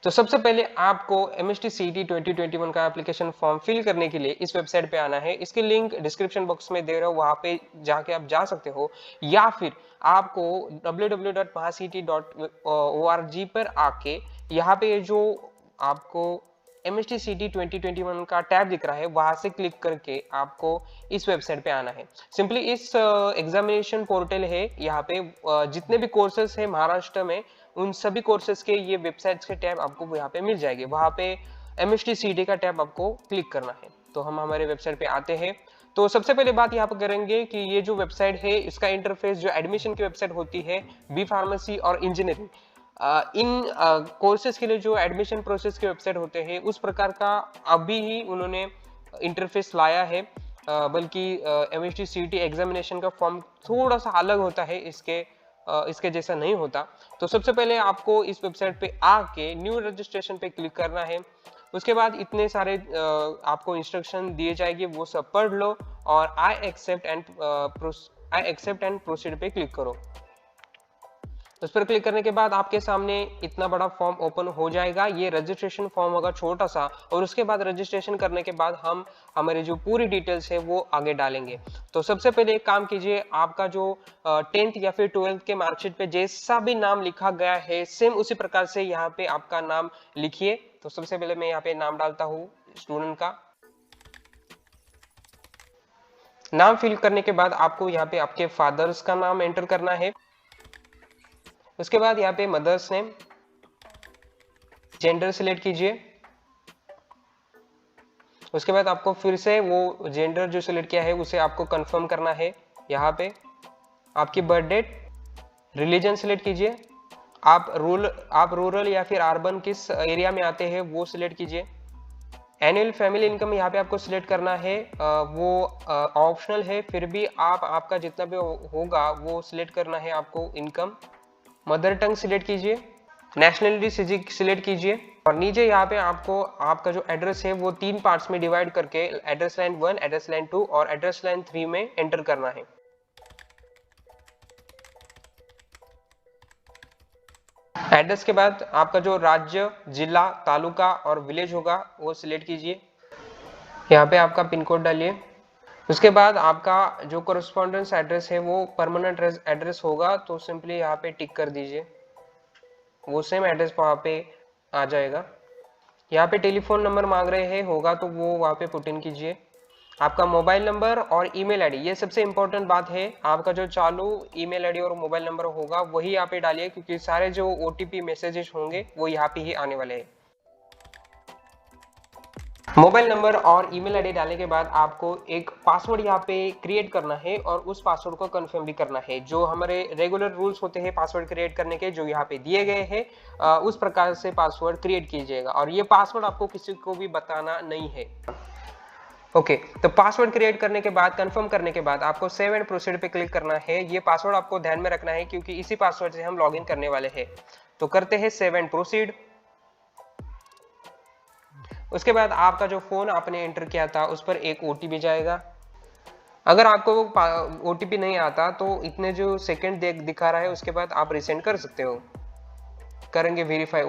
तो सबसे पहले आपको MST CET 2021 का एप्लीकेशन फॉर्म फिल करने के लिए इस वेबसाइट पे आना है। इसकी लिंक डिस्क्रिप्शन बॉक्स में दे रहा हूँ, वहां पे जाके आप जा सकते हो, या फिर आपको www.mahacet.org पर आके यहाँ पे जो आपको MST CET 2021 का टैब दिख रहा है वहां से क्लिक करके आपको इस वेबसाइट पे आना है। सिंपली इस एग्जामिनेशन पोर्टल है, यहाँ पे जितने भी कोर्सेज है महाराष्ट्र में उन सभी कोर्सेज के ये वेबसाइट्स के टैब आपको यहाँ पे मिल जाएंगे। वहां पे MST CET का टैब आपको क्लिक करना है। तो हम हमारे वेबसाइट पे आते हैं। तो सबसे पहले बात यहाँ पर करेंगे कि ये जो वेबसाइट है इसका इंटरफेस जो एडमिशन की वेबसाइट होती है बी फार्मेसी और इंजीनियरिंग, इन कोर्सेज के लिए जो एडमिशन प्रोसेस के वेबसाइट होते हैं उस प्रकार का अभी ही उन्होंने इंटरफेस लाया है। बल्कि MST CET एग्जामिनेशन का फॉर्म थोड़ा सा अलग होता है, इसके जैसा नहीं होता। तो सबसे पहले आपको इस वेबसाइट पे आके न्यू रजिस्ट्रेशन पे क्लिक करना है। उसके बाद इतने सारे आपको इंस्ट्रक्शन दिए जाएंगे, वो सब पढ़ लो और आई एक्सेप्ट एंड प्रोसीड पे क्लिक करो। उस पर क्लिक करने के बाद आपके सामने इतना बड़ा फॉर्म ओपन हो जाएगा। ये रजिस्ट्रेशन फॉर्म होगा छोटा सा, और उसके बाद रजिस्ट्रेशन करने के बाद हम हमारी जो पूरी डिटेल्स है वो आगे डालेंगे। तो सबसे पहले एक काम कीजिए, आपका जो 10th या फिर 12th के मार्कशीट पे जैसा भी नाम लिखा गया है सेम उसी प्रकार से यहाँ पे आपका नाम लिखिए। तो सबसे पहले मैं यहाँ पे नाम डालता हूँ स्टूडेंट का। नाम फिल करने के बाद आपको यहाँ पे आपके फादर्स का नाम एंटर करना है। उसके बाद यहाँ पे मदर्स नेम, जेंडर सिलेक्ट कीजिए। उसके बाद आपको फिर से वो जेंडर जो सिलेक्ट किया है उसे आपको कंफर्म करना है। यहाँ पे आपकी बर्थ डेट, रिलीजन सिलेक्ट कीजिए। आप रूरल या फिर अर्बन किस एरिया में आते हैं वो सिलेक्ट कीजिए। एनुअल फैमिली इनकम यहाँ पे आपको सिलेक्ट करना है, वो ऑप्शनल है, फिर भी आपका जितना भी होगा वो सिलेक्ट करना है आपको इनकम। मदर टंग सिलेक्ट कीजिए, नेशनलिटी सिलेक्ट कीजिए, और नीचे यहाँ पे आपको आपका जो एड्रेस है वो 3 पार्ट्स में डिवाइड करके एड्रेस लाइन 1, एड्रेस लाइन 2 और एड्रेस लाइन 3 में एंटर करना है। एड्रेस के बाद आपका जो राज्य, जिला, तालुका और विलेज होगा वो सिलेक्ट कीजिए। यहाँ पे आपका पिन कोड डालिए। उसके बाद आपका जो कोरेस्पॉन्डेंस एड्रेस है वो परमानेंट एड्रेस होगा, तो सिंपली यहाँ पे टिक कर दीजिए, वो सेम एड्रेस वहाँ पे आ जाएगा। यहाँ पे टेलीफोन नंबर मांग रहे हैं, होगा तो वो वहाँ पे पुट इन कीजिए। आपका मोबाइल नंबर और ईमेल आईडी, ये सबसे इंपॉर्टेंट बात है। आपका जो चालू ईमेल आईडी और मोबाइल नंबर होगा वही यहाँ पे डालिए, क्योंकि सारे जो OTP मैसेजेस होंगे वो यहाँ पे ही आने वाले हैं। मोबाइल नंबर और ईमेल आईडी डालने के बाद आपको एक पासवर्ड यहाँ पे क्रिएट करना है और उस पासवर्ड को कंफर्म भी करना है। जो हमारे रेगुलर रूल्स होते हैं पासवर्ड क्रिएट करने के, जो यहाँ पे दिए गए हैं, उस प्रकार से पासवर्ड क्रिएट कीजिएगा, और ये पासवर्ड आपको किसी को भी बताना नहीं है। ओके, तो पासवर्ड क्रिएट करने के बाद, कंफर्म करने के बाद आपको सेव एंड प्रोसीड पे क्लिक करना है। ये पासवर्ड आपको ध्यान में रखना है क्योंकि इसी पासवर्ड से हम लॉगिन करने वाले हैं। तो करते हैं सेव एंड प्रोसीड। उसके बाद आपका जो फोन आपने एंटर किया था उस पर एक OTP जाएगा। अगर आपको OTP नहीं आता तो इतने जो सेकंड दिखा रहा है उसके बाद आप रिसेंड कर सकते हो। करेंगे वेरीफाई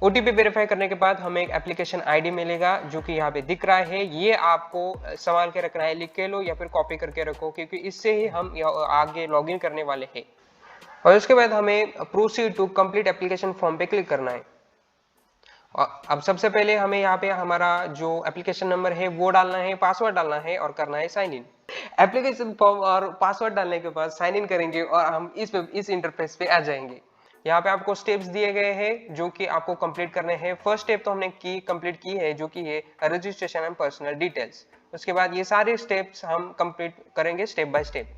OTP वेरीफाई करने के बाद हमें एक एप्लीकेशन ID मिलेगा जो कि यहाँ पे दिख रहा है। ये आपको संभाल के रखना है, लिख के लो या फिर कॉपी करके रखो, क्योंकि इससे ही हम आगे लॉगिन करने वाले हैं। और उसके बाद हमें proceed to complete application form पे क्लिक करना है। अब सबसे पहले हमें यहाँ पे हमारा जो एप्लीकेशन नंबर है वो डालना है, पासवर्ड डालना है और करना है साइन इन। एप्लीकेशन फॉर्म और पासवर्ड डालने के बाद साइन इन करेंगे और हम इस इंटरफेस पे आ जाएंगे। यहाँ पे आपको स्टेप्स दिए गए हैं जो कि आपको कंप्लीट करने हैं। फर्स्ट स्टेप तो हमने कंप्लीट की है, जो कि है रजिस्ट्रेशन एंड पर्सनल डिटेल्स। उसके बाद ये सारे स्टेप्स हम कंप्लीट करेंगे स्टेप बाय स्टेप।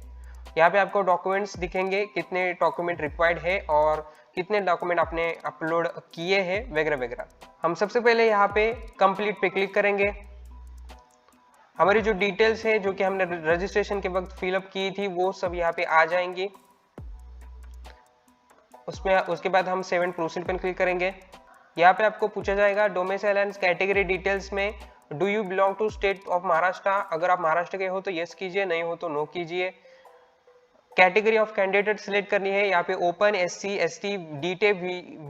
यहाँ पे आपको डॉक्यूमेंट्स दिखेंगे, कितने डॉक्यूमेंट रिक्वायर्ड है और कितने डॉक्यूमेंट आपने अपलोड किए हैं वगैरह वगैरह। हम सबसे पहले यहाँ पे कंप्लीट पे क्लिक करेंगे। हमारी जो डिटेल्स है जो कि हमने रजिस्ट्रेशन के वक्त फिलअप की थी वो सब यहाँ पे आ जाएंगी। उसके बाद हम सेव एंड प्रोसीड पर क्लिक करेंगे। यहाँ पे आपको पूछा जाएगा डोमिसाइल एंड कैटेगरी डिटेल्स में do you belong to state of Maharashtra. अगर आप महाराष्ट्र के हो तो यस कीजिए, नहीं हो तो नो कीजिए। कैटेगरी ऑफ कैंडिडेट सिलेक्ट करनी है। यहाँ पे open, SC, ST, DTE,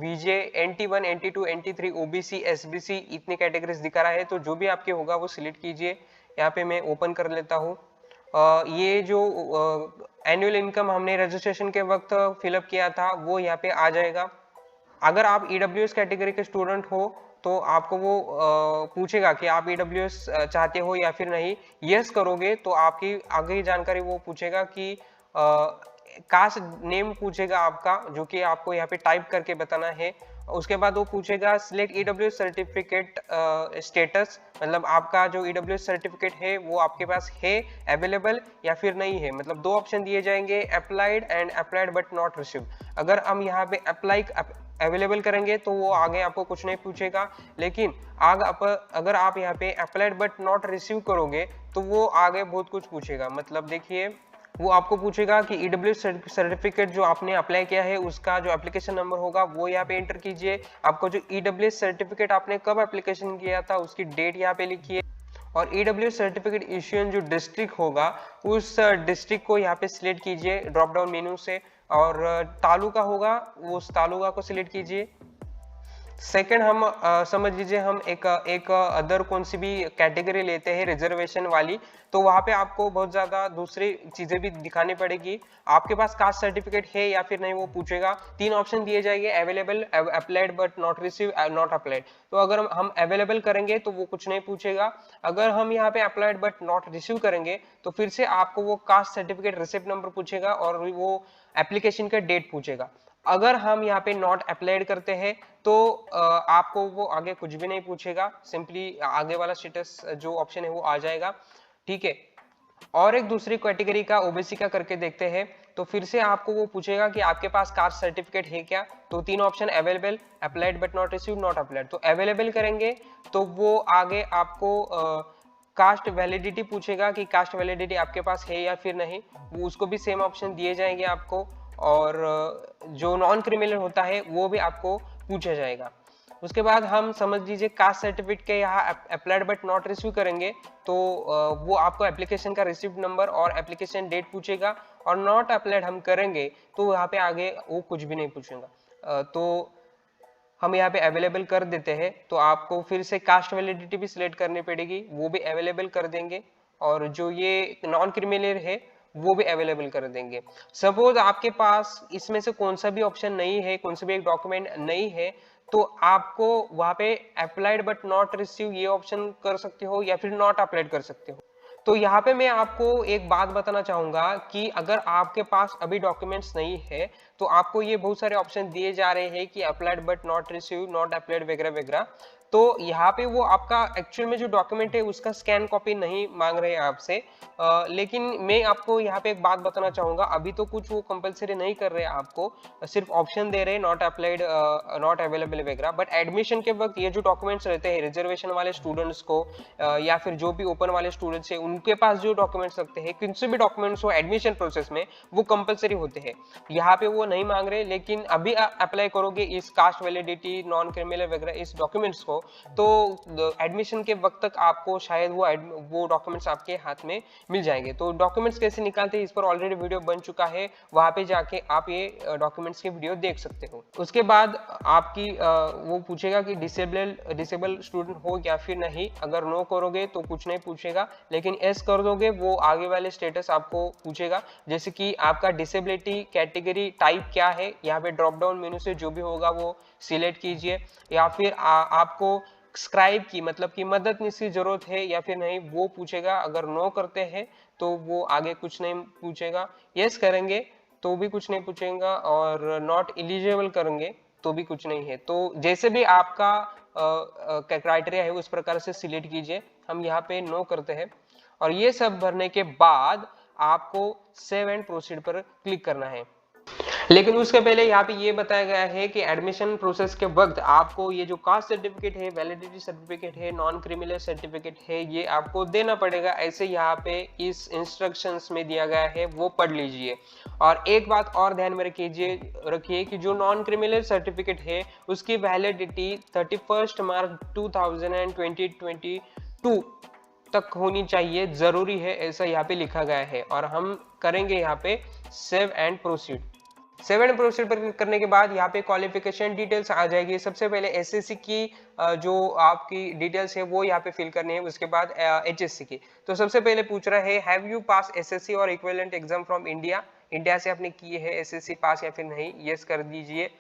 VJ, NT1, NT2, NT3, OBC, SBC इतनी कैटेगरीज दिखा रहा है, तो जो भी आपके होगा वो सिलेक्ट कीजिए। यहाँ पे मैं ओपन कर लेता हूँ। ये जो एनुअल इनकम हमने रजिस्ट्रेशन के वक्त फिलअप किया था वो यहाँ पे आ जाएगा। अगर आप EWS कैटेगरी के स्टूडेंट हो तो आपको वो पूछेगा कि आप EWS चाहते हो या फिर नहीं। यस करोगे तो आपकी आगे जानकारी वो पूछेगा कि कास्ट नेम पूछेगा आपका, जो कि आपको यहाँ पे टाइप करके बताना है। उसके बाद वो पूछेगा सिलेक्ट EWS सर्टिफिकेट स्टेटस, मतलब आपका जो EWS सर्टिफिकेट है वो आपके पास है अवेलेबल या फिर नहीं है। मतलब दो ऑप्शन दिए जाएंगे, applied and applied but not received. अगर हम यहाँ पे अप्लाई अवेलेबल करेंगे तो वो आगे आपको कुछ नहीं पूछेगा, लेकिन अगर आप यहाँ पे अप्लाइड बट नॉट रिसीव करोगे तो वो आगे बहुत कुछ पूछेगा। मतलब देखिए, वो आपको पूछेगा कि EWS सर्टिफिकेट जो आपने अप्लाई किया है उसका जो एप्लीकेशन नंबर होगा वो यहाँ पे एंटर कीजिए। आपको जो EWS सर्टिफिकेट आपने कब एप्लीकेशन किया था उसकी डेट यहाँ पे लिखिए, और EWS सर्टिफिकेट इश्यूएंस जो डिस्ट्रिक्ट होगा उस डिस्ट्रिक्ट को यहाँ पे सिलेक्ट कीजिए ड्रॉप डाउन मेनू से, और तालुका होगा वो उस तालुका को सिलेक्ट कीजिए। सेकंड हम समझ लीजिए हम एक अदर कौन सी भी कैटेगरी लेते हैं रिजर्वेशन वाली, तो वहां पे आपको बहुत ज्यादा दूसरी चीजें भी दिखानी पड़ेगी। आपके पास कास्ट सर्टिफिकेट है या फिर नहीं वो पूछेगा। तीन ऑप्शन दिए जाएंगे, available, applied but not receive, not applied. तो अगर हम अवेलेबल करेंगे तो वो कुछ नहीं पूछेगा। अगर हम यहाँ पे अप्लाइड बट नॉट रिसीव करेंगे तो फिर से आपको वो कास्ट सर्टिफिकेट रिसिप्ट नंबर पूछेगा और वो एप्लीकेशन का डेट पूछेगा। अगर हम यहाँ पे नॉट अप्लाइड करते हैं तो आपको वो आगे कुछ भी नहीं पूछेगा, सिंपली आगे वाला स्टेटस जो ऑप्शन है वो आ जाएगा। ठीक है, और एक दूसरी कैटेगरी का OBC का करके देखते हैं। तो फिर से आपको वो पूछेगा कि आपके पास कास्ट सर्टिफिकेट है क्या। तो तीन option, available, applied but not received, not applied. तो अवेलेबल करेंगे तो वो आगे आपको कास्ट वैलिडिटी पूछेगा कि कास्ट वैलिडिटी आपके पास है या फिर नहीं, वो उसको भी सेम ऑप्शन दिए जाएंगे आपको। और जो नॉन क्रिमिनल होता है वो भी आपको पूछा जाएगा। उसके बाद हम समझ लीजिए कास्ट सर्टिफिकेट के यहाँ अप्लाइड बट नॉट रिसीव करेंगे तो वो आपको एप्लीकेशन का रिसीव्ड नंबर और एप्लीकेशन डेट पूछेगा, और नॉट अप्लाइड हम करेंगे तो यहाँ पे आगे वो कुछ भी नहीं पूछेगा। तो हम यहाँ पे अवेलेबल कर देते हैं, तो आपको फिर से कास्ट वैलिडिटी भी सिलेक्ट करनी पड़ेगी, वो भी अवेलेबल कर देंगे, और जो ये नॉन क्रिमिनल है वो भी अवेलेबल कर देंगे। सपोज आपके पास इसमें से कौन सा भी ऑप्शन नहीं है, कौन सा भी एक डॉक्यूमेंट नहीं है, तो आपको वहां पे अप्लाइड बट नॉट रिसीव ये ऑप्शन कर सकते हो या फिर नॉट अप्लाइड कर सकते हो। तो यहाँ पे मैं आपको एक बात बताना चाहूंगा कि अगर आपके पास अभी डॉक्यूमेंट्स नहीं है तो आपको ये बहुत सारे ऑप्शन दिए जा रहे हैं कि applied but not receive, not applied वगैरह वगैरह। तो यहाँ पे वो आपका एक्चुअल में जो डॉक्यूमेंट है उसका स्कैन कॉपी नहीं मांग रहे हैं आपसे, लेकिन मैं आपको यहाँ पे एक बात बताना चाहूंगा, अभी तो कुछ वो कंपलसरी नहीं कर रहे हैं आपको, सिर्फ ऑप्शन दे रहे हैं नॉट अप्लाइड, नॉट अवेलेबल वगैरह। बट एडमिशन के वक्त ये जो डॉक्यूमेंट्स रहते हैं रिजर्वेशन वाले स्टूडेंट्स को या फिर जो भी ओपन वाले स्टूडेंट्स है उनके पास जो डॉक्यूमेंट्स लगते हैं, किन से भी डॉक्यूमेंट्स हो एडमिशन प्रोसेस में वो कंपलसरी होते हैं। यहाँ पे वो नहीं मांग रहे, लेकिन अभी अप्लाई करोगे इस कास्ट वैलिडिटी, नॉन क्रिमिनल वगैरह इस डॉक्यूमेंट्स को, तो एडमिशन के वक्त तक आपको शायद वो डॉक्यूमेंट्स आपके हाथ में मिल जाएंगे। तो डॉक्यूमेंट्स कैसे निकालते हैं इस पर ऑलरेडी वीडियो बन चुका है, वहां पे जाके आप ये डॉक्यूमेंट्स के वीडियो देख सकते हो। उसके बाद आपकी वो पूछेगा कि डिसेबल स्टूडेंट हो या फिर नहीं। अगर नो करोगे तो कुछ नहीं पूछेगा, लेकिन एस कर दोगे वो आगे वाले स्टेटस आपको पूछेगा, जैसे कि आपका डिसेबिलिटी कैटेगरी टाइप क्या है। यहाँ पे ड्रॉप डाउन मेनू से जो भी होगा वो सिलेक्ट कीजिए, या फिर आपको स्क्राइब की मतलब कि मदद की जरूरत है या फिर नहीं वो पूछेगा। अगर नो करते हैं तो वो आगे कुछ नहीं पूछेगा, यस करेंगे तो भी कुछ नहीं पूछेगा, और नॉट एलिजिबल करेंगे तो भी कुछ नहीं है। तो जैसे भी आपका क्राइटेरिया है उस प्रकार से सिलेक्ट कीजिए। हम यहाँ पे नो करते हैं, और ये सब भरने के बाद आपको सेव एंड प्रोसीड पर क्लिक करना है। लेकिन उसके पहले यहाँ पे ये बताया गया है कि एडमिशन प्रोसेस के वक्त आपको ये जो कास्ट सर्टिफिकेट है, वैलिडिटी सर्टिफिकेट है, नॉन क्रिमिनल सर्टिफिकेट है, ये आपको देना पड़ेगा। ऐसे यहाँ पे इस इंस्ट्रक्शंस में दिया गया है, वो पढ़ लीजिए। और एक बात और ध्यान में रखिए कि जो नॉन क्रिमिनल सर्टिफिकेट है उसकी वैलिडिटी 31 मार्च 2022 तक होनी चाहिए, जरूरी है, ऐसा यहाँ पे लिखा गया है। और हम करेंगे यहाँ पे save and proceed. Save and proceed पर क्लिक करने के बाद यहाँ पे क्वालिफिकेशन डिटेल्स आ जाएगी। सबसे पहले एसएससी की जो आपकी डिटेल्स है वो यहाँ पे फिल करनी है, उसके बाद एचएससी की। तो सबसे पहले पूछ रहा है हैव यू पास एसएससी और equivalent exam from India, India से आपने की है एसएससी पास या फिर नहीं, यस कर दीजिए।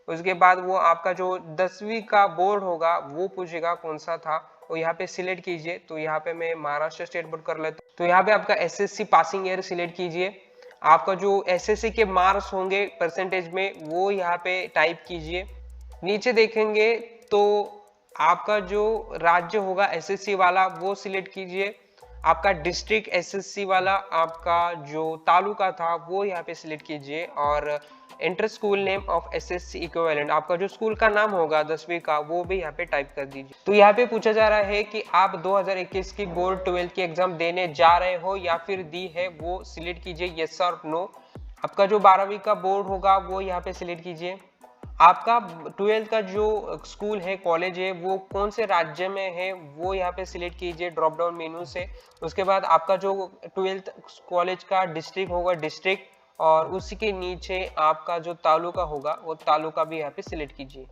उसके बाद वो आपका जो 10वीं का बोर्ड होगा वो पूछेगा कौन सा था, तो यहाँ पे सिलेक्ट कीजिए। तो यहाँ पे मैं महाराष्ट्र स्टेट बोर्ड कर लेता हूँ। तो यहाँ पे आपका एसएससी पासिंग ईयर सिलेक्ट कीजिए। आपका जो एसएससी के मार्क्स होंगे परसेंटेज में वो यहाँ पे टाइप कीजिए। नीचे देखेंगे तो आपका जो राज्य होगा एसएससी वाला वो सिलेक्ट कीजिए। आपका डिस्ट्रिक्ट एसएससी वाला, आपका जो तालुका था वो यहाँ पे सिलेक्ट कीजिए। और enter school name of SSC equivalent, आपका जो स्कूल का नाम होगा 10वीं का वो भी यहाँ पे टाइप कर दीजिए। तो यहाँ पे पूछा जा रहा है कि आप 2021 की बोर्ड 12th की एग्जाम देने जा रहे हो या फिर दी है, वो सिलेक्ट कीजिए यस और नो। आपका जो 12वीं का बोर्ड होगा वो यहाँ पे सिलेक्ट कीजिए। आपका 12th का जो स्कूल है, कॉलेज है, वो कौन से राज्य में है वो यहाँ पे सिलेक्ट कीजिए ड्रॉप डाउन मेनू से। उसके बाद आपका जो 12th कॉलेज का डिस्ट्रिक्ट होगा डिस्ट्रिक्ट, और उसी के नीचे आपका जो तालुका होगा वो तालुका भी यहाँ पे सिलेक्ट कीजिए।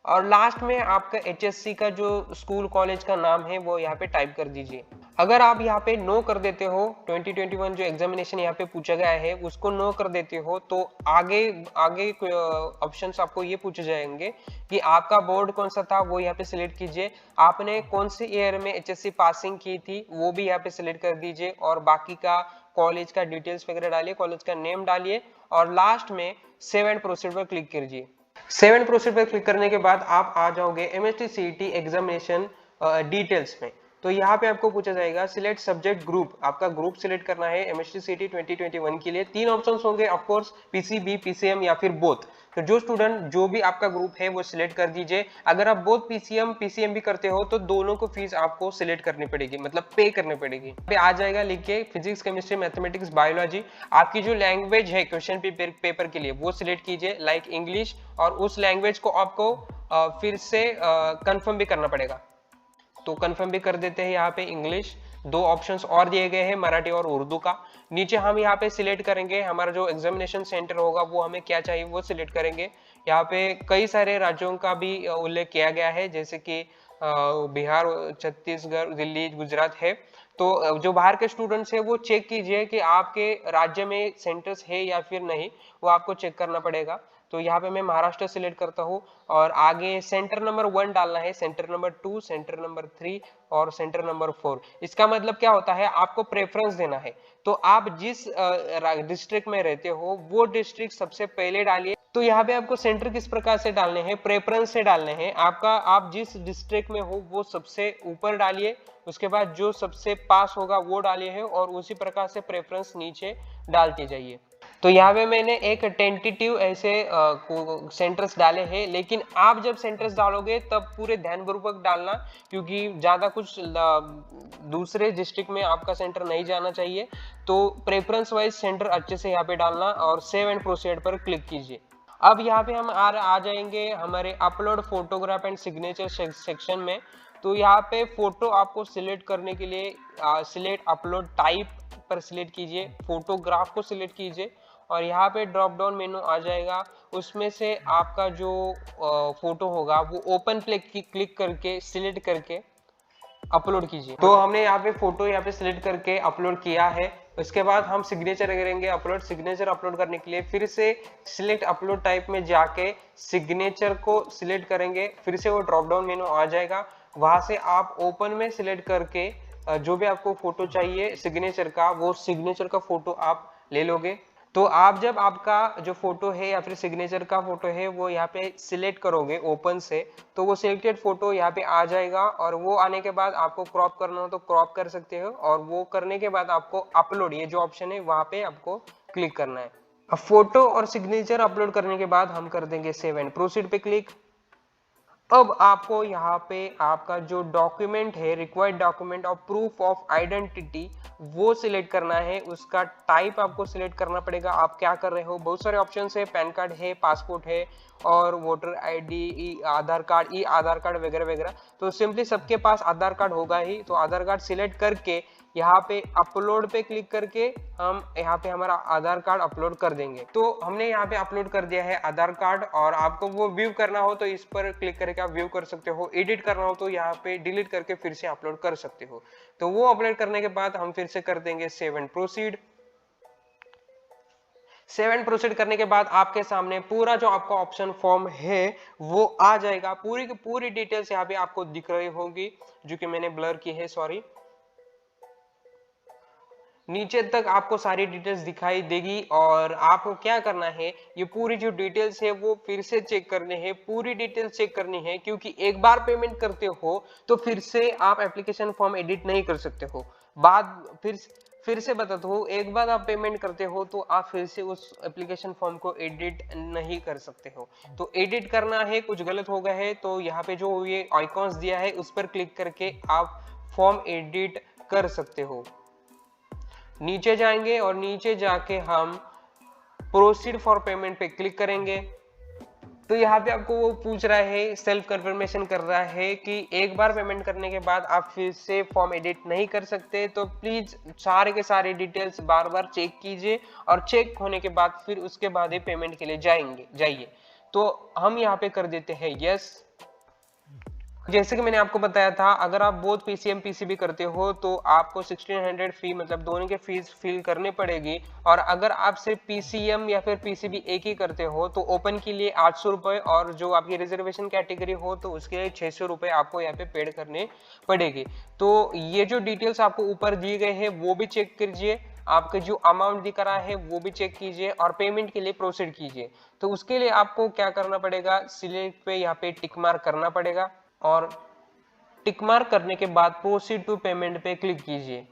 और लास्ट में आपका एचएससी का जो स्कूल कॉलेज का नाम है वो यहाँ पे टाइप कर दीजिए। अगर आप यहाँ पे नो कर देते हो, 2021 जो एग्जामिनेशन यहाँ पे पूछा गया है उसको नो कर देते हो, तो आगे आगे ऑप्शंस आपको ये पूछे जाएंगे कि आपका बोर्ड कौन सा था वो यहाँ पे सिलेक्ट कीजिए। आपने कौन से ईयर में एचएससी पासिंग की थी वो भी यहाँ पे सिलेक्ट कर दीजिए। और बाकी का कॉलेज का डिटेल्स वगैरह डालिए, कॉलेज का नेम डालिए, और लास्ट में सेव एंड प्रोसीड पर क्लिक कीजिए। सेव एंड प्रोसीड पर क्लिक करने के बाद आप आ जाओगे एमएसटी सीईटी एग्जामिनेशन डिटेल्स में। तो यहाँ पे आपको पूछा जाएगा सिलेक्ट सब्जेक्ट ग्रुप, आपका ग्रुप सिलेक्ट करना है एमएसटी सीईटी 2021 के लिए। 3 ऑप्शंस होंगे ऑफ कोर्स, पीसीबी, पीसीएम या फिर बोथ। तो जो स्टूडेंट जो भी आपका ग्रुप है वो सिलेक्ट कर दीजिए। अगर आप बोथ पीसीएम पीसीएम भी करते हो तो दोनों को फीस आपको सिलेक्ट करनी पड़ेगी, मतलब पे करनी पड़ेगी। पे आ जाएगा लिख के फिजिक्स, केमिस्ट्री, मैथमेटिक्स, बायोलॉजी। आपकी जो लैंग्वेज है क्वेश्चन पेपर के लिए वो सिलेक्ट कीजिए, लाइक इंग्लिश, और उस लैंग्वेज को आपको फिर से कंफर्म भी करना पड़ेगा। तो कंफर्म भी कर देते हैं यहाँ पे इंग्लिश। 2 ऑप्शंस और दिए गए हैं, मराठी और उर्दू का। नीचे हम यहाँ पे सिलेक्ट करेंगे हमारा जो एग्जामिनेशन सेंटर होगा वो हमें क्या चाहिए वो सिलेक्ट करेंगे। यहाँ पे कई सारे राज्यों का भी उल्लेख किया गया है, जैसे कि बिहार, छत्तीसगढ़, दिल्ली, गुजरात है। तो जो बाहर के स्टूडेंट्स है वो चेक कीजिए कि आपके राज्य में सेंटर्स है या फिर नहीं, वो आपको चेक करना पड़ेगा। तो यहाँ पे मैं महाराष्ट्र सिलेक्ट करता हूँ, और आगे सेंटर नंबर 1 डालना है, सेंटर नंबर 2, सेंटर नंबर 3 और सेंटर नंबर 4। इसका मतलब क्या होता है, आपको प्रेफरेंस देना है। तो आप जिस डिस्ट्रिक्ट में रहते हो वो डिस्ट्रिक्ट सबसे पहले डालिए। तो यहाँ पे आपको सेंटर किस प्रकार से डालने हैं, प्रेफरेंस से डालने हैं। आप जिस डिस्ट्रिक्ट में हो वो सबसे ऊपर डालिए, उसके बाद जो सबसे पास होगा वो डालिए है, और उसी प्रकार से प्रेफरेंस नीचे डालते जाइए। तो यहाँ पे मैंने एक टेंटेटिव ऐसे सेंटर्स डाले हैं, लेकिन आप जब सेंटर्स डालोगे तब पूरे ध्यानपूर्वक डालना, क्योंकि ज्यादा कुछ दूसरे डिस्ट्रिक्ट में आपका सेंटर नहीं जाना चाहिए। तो प्रेफरेंस वाइज सेंटर अच्छे से यहाँ पे डालना, और सेव एंड प्रोसीड पर क्लिक कीजिए। अब यहाँ पे हम आ जाएंगे हमारे upload photograph and signature section में। तो यहाँ पे फोटो आपको सिलेक्ट करने के लिए सिलेक्ट अपलोड टाइप पर सिलेक्ट कीजिए, फोटोग्राफ को सिलेक्ट कीजिए, और यहाँ पे ड्रॉप डाउन मेनू आ जाएगा। उसमें से आपका जो फोटो होगा वो ओपन क्लिक करके सिलेक्ट करके अपलोड कीजिए। तो हमने यहाँ पे फोटो यहाँ पे सिलेक्ट करके अपलोड किया है। उसके बाद हम सिग्नेचर करेंगे अपलोड। सिग्नेचर अपलोड करने के लिए फिर से सिलेक्ट अपलोड टाइप में जाके सिग्नेचर को सिलेक्ट करेंगे, फिर से वो ड्रॉप डाउन मेनू आ जाएगा। वहां से आप ओपन में सिलेक्ट करके जो भी आपको फोटो चाहिए सिग्नेचर का, वो सिग्नेचर का फोटो आप ले लोगे। तो आप जब आपका जो फोटो है या फिर सिग्नेचर का फोटो है वो यहाँ पे सिलेक्ट करोगे ओपन से, तो वो सिलेक्टेड फोटो यहाँ पे आ जाएगा, और वो आने के बाद आपको क्रॉप करना हो तो क्रॉप कर सकते हो, और वो करने के बाद आपको अपलोड ये जो ऑप्शन है वहां पे आपको क्लिक करना है। अब फोटो और सिग्नेचर अपलोड करने के बाद हम कर देंगे सेव एंड प्रोसीड पे क्लिक। अब आपको यहाँ पे आपका जो डॉक्यूमेंट है, रिक्वायर्ड डॉक्यूमेंट और प्रूफ ऑफ आइडेंटिटी, वो सिलेक्ट करना है। उसका टाइप आपको सिलेक्ट करना पड़ेगा, आप क्या कर रहे हो। बहुत सारे ऑप्शंस है, पैन कार्ड है, पासपोर्ट है और वोटर आईडी, आधार कार्ड, ई आधार कार्ड वगैरह वगैरह। तो सिंपली सबके पास आधार कार्ड होगा ही, तो आधार कार्ड सिलेक्ट करके यहाँ पे अपलोड पे क्लिक करके हम यहाँ पे हमारा आधार कार्ड अपलोड कर देंगे। तो हमने यहाँ पे अपलोड कर दिया है आधार कार्ड, और आपको वो व्यू करना हो तो इस पर क्लिक करके आप व्यू कर सकते हो, एडिट करना हो तो यहाँ पे डिलीट करके फिर से अपलोड कर सकते हो। तो वो अपलोड करने के बाद हम फिर से कर देंगे save and proceed. Save and proceed करने के बाद आपके सामने पूरा जो आपका ऑप्शन फॉर्म है वो आ जाएगा। पूरी की पूरी डिटेल्स यहाँ पे आपको दिख रही होगी, जो कि मैंने ब्लर की है, सॉरी। नीचे तक आपको सारी डिटेल्स दिखाई देगी, और आपको क्या करना है, ये पूरी जो डिटेल्स है वो फिर से चेक करने हैं, पूरी डिटेल्स चेक करनी है, क्योंकि एक बार पेमेंट करते हो तो फिर से आप एप्लीकेशन फॉर्म एडिट नहीं कर सकते हो। बाद फिर से बताता हूँ, एक बार आप पेमेंट करते हो तो आप फिर से उस एप्लीकेशन फॉर्म को एडिट नहीं कर सकते हो। तो एडिट करना है, कुछ गलत हो गया है तो यहाँ पे जो ये आइकॉन्स दिया है उस पर क्लिक करके आप फॉर्म एडिट कर सकते हो। नीचे जाएंगे और नीचे जाके हम प्रोसीड फॉर पेमेंट पे क्लिक करेंगे। तो यहाँ पे आपको वो पूछ रहा है, सेल्फ कंफर्मेशन कर रहा है कि एक बार पेमेंट करने के बाद आप फिर से फॉर्म एडिट नहीं कर सकते। तो प्लीज सारे के सारे डिटेल्स बार बार चेक कीजिए, और चेक होने के बाद फिर उसके बाद ही पेमेंट के लिए जाइए। तो हम यहाँ पे कर देते हैं यस। जैसे कि मैंने आपको बताया था, अगर आप बोथ पीसीएम पीसीबी करते हो तो आपको 1600 फी, मतलब दोनों के फीस फिल करनी पड़ेगी। और अगर आप सिर्फ पीसीएम या फिर पीसीबी एक ही करते हो तो ओपन के लिए 800 रुपए, और जो आपकी रिजर्वेशन कैटेगरी हो तो उसके लिए 600 रुपए आपको यहाँ पे पेड करने पड़ेगी। तो ये जो डिटेल्स आपको ऊपर दिए गए हैं वो भी चेक कीजिए, आपका जो अमाउंट दिख रहा है वो भी चेक कीजिए, और पेमेंट के लिए प्रोसीड कीजिए। तो उसके लिए आपको क्या करना पड़ेगा, सिलेक्ट पे यहाँ पे टिक मार्क करना पड़ेगा, और टिक मार्क करने के बाद प्रोसीड टू पेमेंट पे क्लिक कीजिए।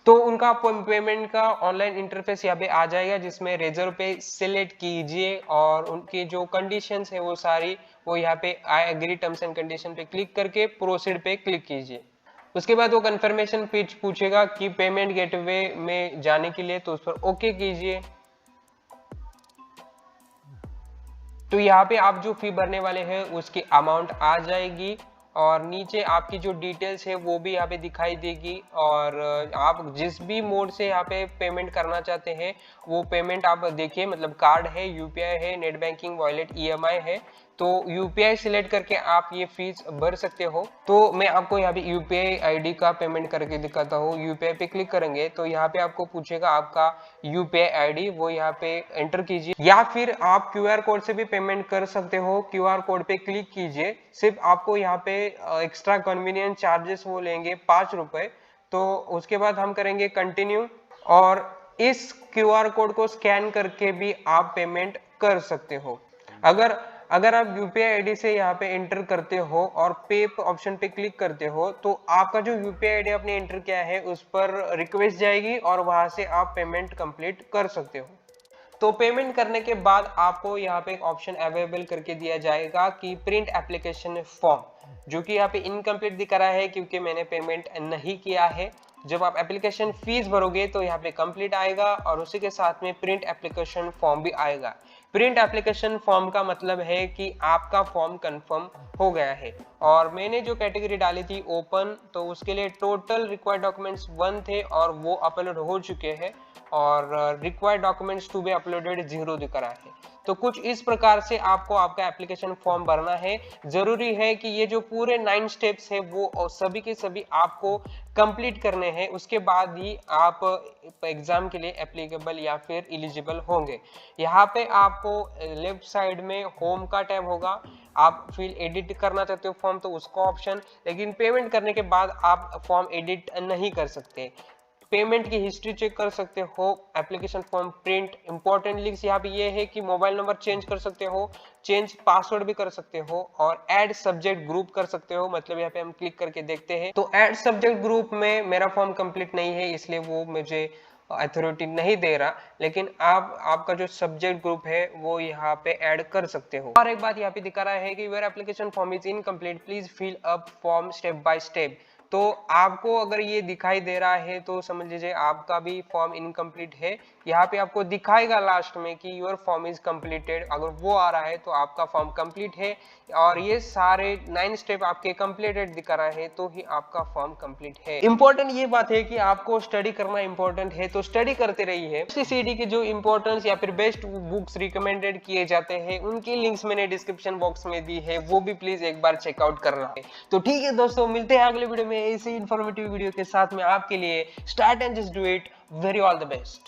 तो उनका पेमेंट का ऑनलाइन इंटरफेस यहाँ पे आ जाएगा, जिसमें रेजर पे सिलेक्ट कीजिए, और उनकी जो कंडीशंस है वो सारी वो यहाँ पे I agree terms and condition पे क्लिक करके प्रोसीड पे क्लिक कीजिए। उसके बाद वो कंफर्मेशन पेज पूछेगा कि पेमेंट गेटवे में जाने के लिए, तो उस पर ओके कीजिए। तो यहाँ पे आप जो फी भरने वाले हैं उसकी अमाउंट आ जाएगी, और नीचे आपकी जो डिटेल्स है वो भी यहाँ पे दिखाई देगी, और आप जिस भी मोड से यहाँ पे पेमेंट करना चाहते हैं वो पेमेंट आप देखिए, मतलब कार्ड है, यूपीआई है, नेट बैंकिंग, वॉलेट, ईएमआई है। तो यूपीआई सिलेक्ट करके आप ये फीस भर सकते हो। तो मैं आपको यहाँ पे यूपीआई आईडी का पेमेंट करके दिखाता हूँ। यूपीआई पे क्लिक करेंगे तो यहाँ पे आपको पूछेगा आपका यूपीआई आईडी, वो यहाँ पे एंटर कीजिए, या फिर आप क्यूआर कोड से भी पेमेंट कर सकते हो। क्यूआर कोड पे क्लिक कीजिए, सिर्फ आपको यहाँ पे एक्स्ट्रा कन्वीनियंस चार्जेस वो लेंगे 5 रुपए। तो उसके बाद हम करेंगे कंटिन्यू, और इस क्यूआर कोड को स्कैन करके भी आप पेमेंट कर सकते हो। अगर अगर आप यूपीआई आईडी से यहाँ पे एंटर करते हो और पे ऑप्शन पे क्लिक करते हो तो आपका जो यूपीआई आईडी आपने एंटर किया है उस पर रिक्वेस्ट जाएगी, और वहां से आप पेमेंट कंप्लीट कर सकते हो। तो पेमेंट करने के बाद आपको यहाँ पे एक ऑप्शन अवेलेबल करके दिया जाएगा कि प्रिंट एप्लीकेशन फॉर्म, जो कि यहाँ पे इनकम्प्लीट दिख रहा है क्योंकि मैंने पेमेंट नहीं किया है। जब आप एप्लीकेशन फीस भरोगे तो यहाँ पे कंप्लीट आएगा, और उसी के साथ में प्रिंट एप्लीकेशन फॉर्म भी आएगा। प्रिंट एप्लीकेशन फॉर्म का मतलब है कि आपका फॉर्म कंफर्म हो गया है। और मैंने जो कैटेगरी डाली थी ओपन, तो उसके लिए टोटल रिक्वायर्ड डॉक्यूमेंट्स 1 थे और वो अपलोड हो चुके हैं, और required documents to be uploaded 0 दिख रहा है। तो कुछ इस प्रकार से आपको आपका एप्लीकेशन फॉर्म भरना है। जरूरी है कि ये जो पूरे 9 स्टेप्स है वो सभी के सभी आपको कंप्लीट करने हैं, उसके बाद ही आप एग्जाम के लिए एप्लीकेबल या फिर एलिजिबल होंगे। यहाँ पे आपको लेफ्ट साइड में होम का टैब होगा, आप फिर एडिट करना चाहते हो फॉर्म तो उसका ऑप्शन, लेकिन पेमेंट करने के बाद आप फॉर्म एडिट नहीं कर सकते। पेमेंट की हिस्ट्री चेक कर सकते हो, application form print, important links यहाँ पे ये है कि मोबाइल नंबर चेंज कर सकते हो, चेंज पासवर्ड भी कर सकते हो, और ऐड सब्जेक्ट ग्रुप कर सकते हो। मतलब यहाँ पे हम क्लिक करके देखते हैं तो ऐड सब्जेक्ट ग्रुप में मेरा फॉर्म कंप्लीट नहीं है, इसलिए वो मुझे अथॉरिटी नहीं दे रहा, लेकिन आपका जो सब्जेक्ट ग्रुप है वो यहाँ पे ऐड कर सकते हो। और एक बात यहाँ पे दिखा रहा है कि your application form is incomplete, please fill up form step by step. तो आपको अगर ये दिखाई दे रहा है तो समझ लीजिए आपका भी फॉर्म इनकम्प्लीट है। यहाँ पे आपको दिखाएगा लास्ट में कि योर फॉर्म इज कंप्लीटेड, अगर वो आ रहा है तो आपका फॉर्म कंप्लीट है, और ये सारे 9 स्टेप आपके कंप्लीटेड दिखा रहा है तो ही आपका फॉर्म कंप्लीट है। इंपॉर्टेंट ये बात है कि आपको स्टडी करना इंपॉर्टेंट है, तो स्टडी करते रहिए। सीडी के जो इंपॉर्टेंस या फिर बेस्ट बुक्स रिकमेंडेड किए जाते हैं उनकी लिंक्स मैंने डिस्क्रिप्शन बॉक्स में दी है, वो भी प्लीज एक बार चेकआउट करना है। तो ठीक है दोस्तों, मिलते हैं अगले वीडियो में ऐसी इंफॉर्मेटिव वीडियो के साथ में आपके लिए। Start and just do it. Very all the best.